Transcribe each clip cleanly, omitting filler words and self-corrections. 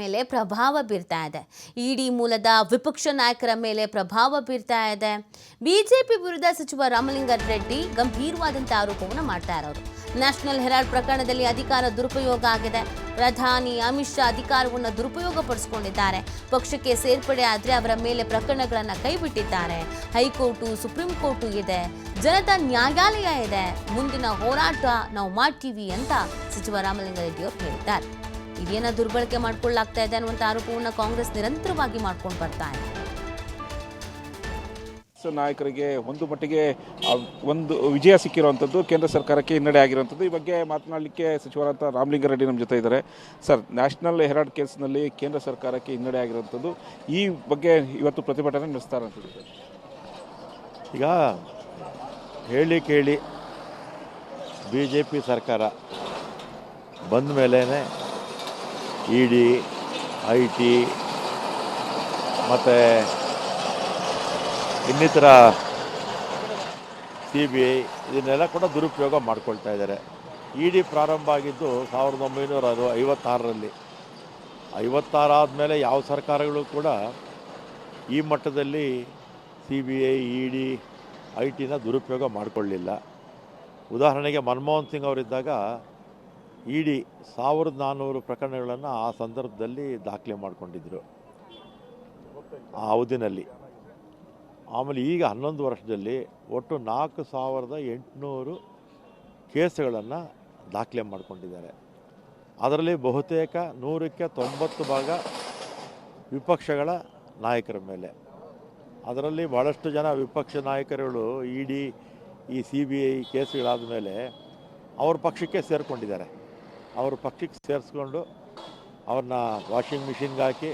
ಮೇಲೆ ಪ್ರಭಾವ ಬೀರ್ತಾ ಇದೆ. ಇಡಿ ಮೂಲದ ವಿಪಕ್ಷ ನಾಯಕರ ಮೇಲೆ ಪ್ರಭಾವ ಬೀರ್ತಾ ಇದೆ. ಬಿಜೆಪಿ ವಿರುದ್ಧ ಸಚಿವ ರಾಮಲಿಂಗಾರೆಡ್ಡಿ ಗಂಭೀರವಾದಂತ ಆರೋಪವನ್ನು ಮಾಡ್ತಾ ಇರೋರು. ನ್ಯಾಷನಲ್ ಹೆರಾಲ್ಡ್ ಪ್ರಕರಣದಲ್ಲಿ ಅಧಿಕಾರ ದುರುಪಯೋಗ ಆಗಿದೆ. ಪ್ರಧಾನಿ ಅಮಿತ್ ಶಾ ಅಧಿಕಾರವನ್ನು ದುರುಪಯೋಗ ಪಡಿಸಿಕೊಂಡಿದ್ದಾರೆ. ಪಕ್ಷಕ್ಕೆ ಸೇರ್ಪಡೆ ಆದರೆ ಅವರ ಮೇಲೆ ಪ್ರಕರಣಗಳನ್ನು ಕೈಬಿಟ್ಟಿದ್ದಾರೆ. ಹೈಕೋರ್ಟು, ಸುಪ್ರೀಂ ಕೋರ್ಟು ಇದೆ, ಜನತಾ ನ್ಯಾಯಾಲಯ ಇದೆ. ಮುಂದಿನ ಹೋರಾಟ ನಾವು ಮಾಡ್ತೀವಿ ಅಂತ ಸಚಿವ ರಾಮಲಿಂಗಾರೆಡ್ಡಿ ಅವರು ಹೇಳಿದ್ದಾರೆ. ಇದೇನ ದುರ್ಬಳಕೆ ಮಾಡಿಕೊಳ್ಳಲಾಗ್ತಾ ಇದೆ ಅನ್ನುವಂಥ ಆರೋಪವನ್ನು ಕಾಂಗ್ರೆಸ್ ನಿರಂತರವಾಗಿ ಮಾಡ್ಕೊಂಡು ಬರ್ತಾ ಇದೆ. ನಾಯಕರಿಗೆ ಒಂದು ಮಟ್ಟಿಗೆ ಒಂದು ವಿಜಯ ಸಿಕ್ಕಿರುವಂಥದ್ದು, ಕೇಂದ್ರ ಸರ್ಕಾರಕ್ಕೆ ಹಿನ್ನಡೆ ಆಗಿರುವಂಥದ್ದು. ಈ ಬಗ್ಗೆ ಮಾತನಾಡಲಿಕ್ಕೆ ಸಚಿವರಾದ ರಾಮಲಿಂಗಾರೆಡ್ಡಿ ನಮ್ಮ ಜೊತೆ ಇದ್ದಾರೆ. ಸರ್, ನ್ಯಾಷನಲ್ ಹೆರಾಲ್ಡ್ ಕೇಸ್ನಲ್ಲಿ ಕೇಂದ್ರ ಸರ್ಕಾರಕ್ಕೆ ಹಿನ್ನಡೆ ಆಗಿರುವಂಥದ್ದು, ಈ ಬಗ್ಗೆ ಇವತ್ತು ಪ್ರತಿಭಟನೆ ನಡೆಸ್ತಾರಂಥದ್ದು. ಈಗ ಹೇಳಿ ಕೇಳಿ BJP ಸರ್ಕಾರ ಬಂದ ಮೇಲೇ ಇಡಿ, IT ಮತ್ತು ಇನ್ನಿತರ CBI ಇದನ್ನೆಲ್ಲ ಕೂಡ ದುರುಪಯೋಗ ಮಾಡ್ಕೊಳ್ತಾ ಇದ್ದಾರೆ. ಇಡಿ ಪ್ರಾರಂಭ ಆಗಿದ್ದು 1956ರಲ್ಲಿ. 56 ಆದಮೇಲೆ ಯಾವ ಸರ್ಕಾರಗಳು ಕೂಡ ಈ ಮಟ್ಟದಲ್ಲಿ CBI, ಇಡಿ, IT ದುರುಪಯೋಗ ಮಾಡಿಕೊಳ್ಳಲಿಲ್ಲ. ಉದಾಹರಣೆಗೆ ಮನಮೋಹನ್ ಸಿಂಗ್ ಅವರಿದ್ದಾಗ ಇಡಿ 1400 ಪ್ರಕರಣಗಳನ್ನು ಆ ಸಂದರ್ಭದಲ್ಲಿ ದಾಖಲೆ ಮಾಡಿಕೊಂಡಿದ್ದರು ಆ ಅವಧಿನಲ್ಲಿ. ಆಮೇಲೆ ಈಗ 11 ವರ್ಷದಲ್ಲಿ ಒಟ್ಟು 4800 ಕೇಸುಗಳನ್ನು ದಾಖಲೆ ಮಾಡಿಕೊಂಡಿದ್ದಾರೆ. ಅದರಲ್ಲಿ ಬಹುತೇಕ 100ಕ್ಕೆ 90 ಭಾಗ ವಿಪಕ್ಷಗಳ ನಾಯಕರ ಮೇಲೆ. ಅದರಲ್ಲಿ ಭಾಳಷ್ಟು ಜನ ವಿಪಕ್ಷ ನಾಯಕರುಗಳು ಇಡಿ, ಈ CBI ಕೇಸುಗಳಾದ ಮೇಲೆ ಅವ್ರ ಪಕ್ಷಕ್ಕೆ ಸೇರಿಕೊಂಡಿದ್ದಾರೆ. ಅವ್ರ ಪಕ್ಷಕ್ಕೆ ಸೇರಿಸ್ಕೊಂಡು ಅವ್ರನ್ನ ವಾಷಿಂಗ್ ಮಿಷಿನ್ಗೆ ಹಾಕಿ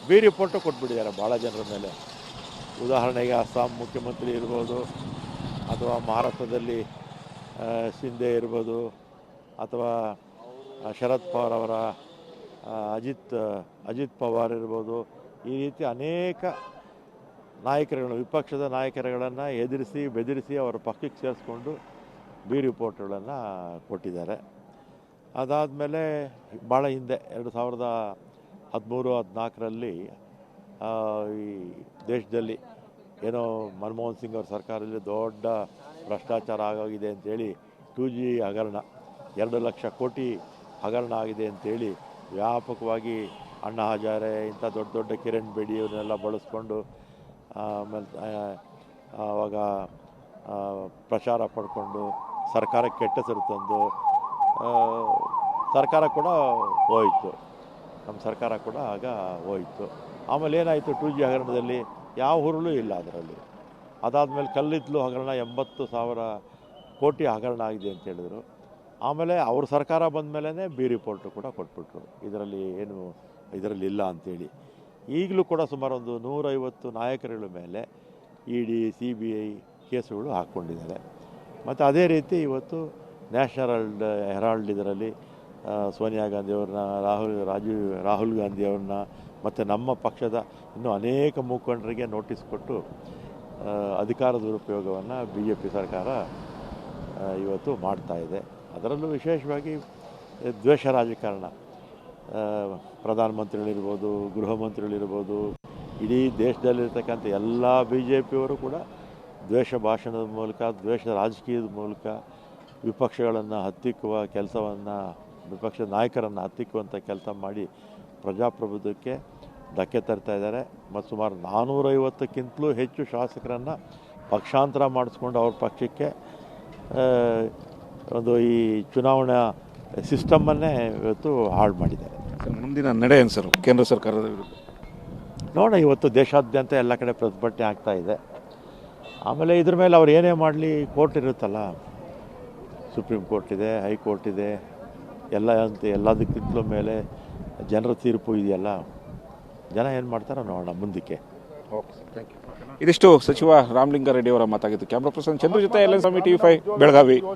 ಬಿ ರಿಪೋರ್ಟು ಕೊಟ್ಬಿಟ್ಟಿದ್ದಾರೆ ಭಾಳ ಜನರ ಮೇಲೆ. ಉದಾಹರಣೆಗೆ ಅಸ್ಸಾಂ ಮುಖ್ಯಮಂತ್ರಿ ಇರ್ಬೋದು, ಅಥವಾ ಮಹಾರಾಷ್ಟ್ರದಲ್ಲಿ ಶಿಂದೆ ಇರ್ಬೋದು, ಅಥವಾ ಶರದ್ ಪವಾರ್ ಅವರ ಅಜಿತ್ ಪವಾರ್ ಇರ್ಬೋದು. ಈ ರೀತಿ ಅನೇಕ ನಾಯಕರುಗಳು, ವಿಪಕ್ಷದ ನಾಯಕರುಗಳನ್ನು ಎದುರಿಸಿ ಬೆದರಿಸಿ ಅವರ ಪಕ್ಷಕ್ಕೆ ಸೇರಿಸ್ಕೊಂಡು ಬಿ ರಿಪೋರ್ಟ್ಗಳನ್ನು ಕೊಟ್ಟಿದ್ದಾರೆ. ಅದಾದಮೇಲೆ ಭಾಳ ಹಿಂದೆ 2013-14ರಲ್ಲಿ ಈ ದೇಶದಲ್ಲಿ ಏನೋ ಮನಮೋಹನ್ ಸಿಂಗ್ ಅವ್ರ ಸರ್ಕಾರದಲ್ಲಿ ದೊಡ್ಡ ಭ್ರಷ್ಟಾಚಾರ ಆಗೋಗಿದೆ ಅಂಥೇಳಿ 2G ಹಗರಣ, 2 ಲಕ್ಷ ಕೋಟಿ ಹಗರಣ ಆಗಿದೆ ಅಂಥೇಳಿ ವ್ಯಾಪಕವಾಗಿ ಅಣ್ಣಾ ಹಜಾರೆ ಇಂಥ ದೊಡ್ಡ ದೊಡ್ಡ ಕಿರಣ್ ಬೇಡಿ ಇವನ್ನೆಲ್ಲ ಬಳಸ್ಕೊಂಡು ಆಮೇಲೆ ಆವಾಗ ಪ್ರಚಾರ ಪಡ್ಕೊಂಡು ಸರ್ಕಾರಕ್ಕೆ ಕೆಟ್ಟ ಹೆಸರು ತಂದು ಸರ್ಕಾರ ಕೂಡ ಹೋಯಿತು. ನಮ್ಮ ಸರ್ಕಾರ ಕೂಡ ಆಗ ಹೋಯಿತು. ಆಮೇಲೆ ಏನಾಯಿತು, 2G ಹಗರಣದಲ್ಲಿ ಯಾವ ಹುರುಳು ಇಲ್ಲ ಅದರಲ್ಲಿ. ಅದಾದಮೇಲೆ ಕಲ್ಲಿದ್ದಲು ಹಗರಣ 80,000 ಕೋಟಿ ಹಗರಣ ಆಗಿದೆ ಅಂತ ಹೇಳಿದರು. ಆಮೇಲೆ ಅವ್ರ ಸರ್ಕಾರ ಬಂದ ಮೇಲೇ ಬಿ ರಿಪೋರ್ಟು ಕೂಡ ಕೊಟ್ಬಿಟ್ರು, ಇದರಲ್ಲಿ ಇಲ್ಲ ಅಂಥೇಳಿ. ಈಗಲೂ ಕೂಡ ಸುಮಾರು ಒಂದು 150 ನಾಯಕರುಗಳ ಮೇಲೆ ಇಡಿ, CBI ಕೇಸುಗಳು ಹಾಕ್ಕೊಂಡಿದ್ದಾರೆ. ಮತ್ತು ಅದೇ ರೀತಿ ಇವತ್ತು ನ್ಯಾಷನಲ್ ಹೆರಾಲ್ಡ್ ಇದರಲ್ಲಿ ಸೋನಿಯಾ ಗಾಂಧಿಯವ್ರನ್ನ, ರಾಹುಲ್ ಗಾಂಧಿಯವ್ರನ್ನ ಮತ್ತು ನಮ್ಮ ಪಕ್ಷದ ಇನ್ನೂ ಅನೇಕ ಮುಖಂಡರಿಗೆ ನೋಟಿಸ್ ಕೊಟ್ಟು ಅಧಿಕಾರ ದುರುಪಯೋಗವನ್ನು BJP ಸರ್ಕಾರ ಇವತ್ತು ಮಾಡ್ತಾ ಇದೆ. ಅದರಲ್ಲೂ ವಿಶೇಷವಾಗಿ ದ್ವೇಷ ರಾಜಕಾರಣ, ಪ್ರಧಾನಮಂತ್ರಿಗಳಿರ್ಬೋದು, ಗೃಹ ಮಂತ್ರಿಗಳಿರ್ಬೋದು, ಇಡೀ ದೇಶದಲ್ಲಿರ್ತಕ್ಕಂಥ ಎಲ್ಲ BJPಯವರು ಕೂಡ ದ್ವೇಷ ಭಾಷಣದ ಮೂಲಕ, ದ್ವೇಷ ರಾಜಕೀಯದ ಮೂಲಕ ವಿಪಕ್ಷಗಳನ್ನು ಹತ್ತಿಕ್ಕುವ ಕೆಲಸವನ್ನು, ವಿಪಕ್ಷ ನಾಯಕರನ್ನು ಹತ್ತಿಕ್ಕುವಂಥ ಕೆಲಸ ಮಾಡಿ ಪ್ರಜಾಪ್ರಭುತ್ವಕ್ಕೆ ಧಕ್ಕೆ ತರ್ತಾ ಇದ್ದಾರೆ. ಮತ್ತು ಸುಮಾರು 450ಕ್ಕಿಂತಲೂ ಹೆಚ್ಚು ಶಾಸಕರನ್ನು ಪಕ್ಷಾಂತರ ಮಾಡಿಸ್ಕೊಂಡು ಅವ್ರ ಪಕ್ಷಕ್ಕೆ ಒಂದು ಈ ಚುನಾವಣಾ ಸಿಸ್ಟಮನ್ನೇ ಇವತ್ತು ಹಾಳು ಮಾಡಿದ್ದಾರೆ. ಮುಂದಿನ ನಡೆ ಏನು ಸರ್ ಕೇಂದ್ರ ಸರ್ಕಾರದ ವಿರುದ್ಧ? ನೋಡೋಣ, ಇವತ್ತು ದೇಶಾದ್ಯಂತ ಎಲ್ಲ ಕಡೆ ಪ್ರತಿಭಟನೆ ಆಗ್ತಾ ಇದೆ. ಆಮೇಲೆ ಇದ್ರ ಮೇಲೆ ಅವ್ರು ಏನೇ ಮಾಡಲಿ, ಕೋರ್ಟ್ ಇರುತ್ತಲ್ಲ, ಸುಪ್ರೀಂ ಕೋರ್ಟ್ ಇದೆ, ಹೈಕೋರ್ಟ್ ಇದೆ, ಎಲ್ಲದಕ್ಕಿಂತಲೂ ಮೇಲೆ ಜನರ ತೀರ್ಪು ಇದೆಯಲ್ಲ, ಜನ ಏನು ಮಾಡ್ತಾರೋ ನೋಡೋಣ ಮುಂದಕ್ಕೆ. Okay sir, thank you. ಇದಿಷ್ಟು ಸಚಿವ ರಾಮಲಿಂಗಾರೆಡ್ಡಿ ಅವರ ಮಾತಾಗಿತ್ತು. ಕ್ಯಾಮ್ರಾ ಪರ್ಸನ್ ಚಂದ್ರು ಜೊತೆ LN ಸ್ವಾಮಿ, TV5 ಬೆಳಗಾವಿ.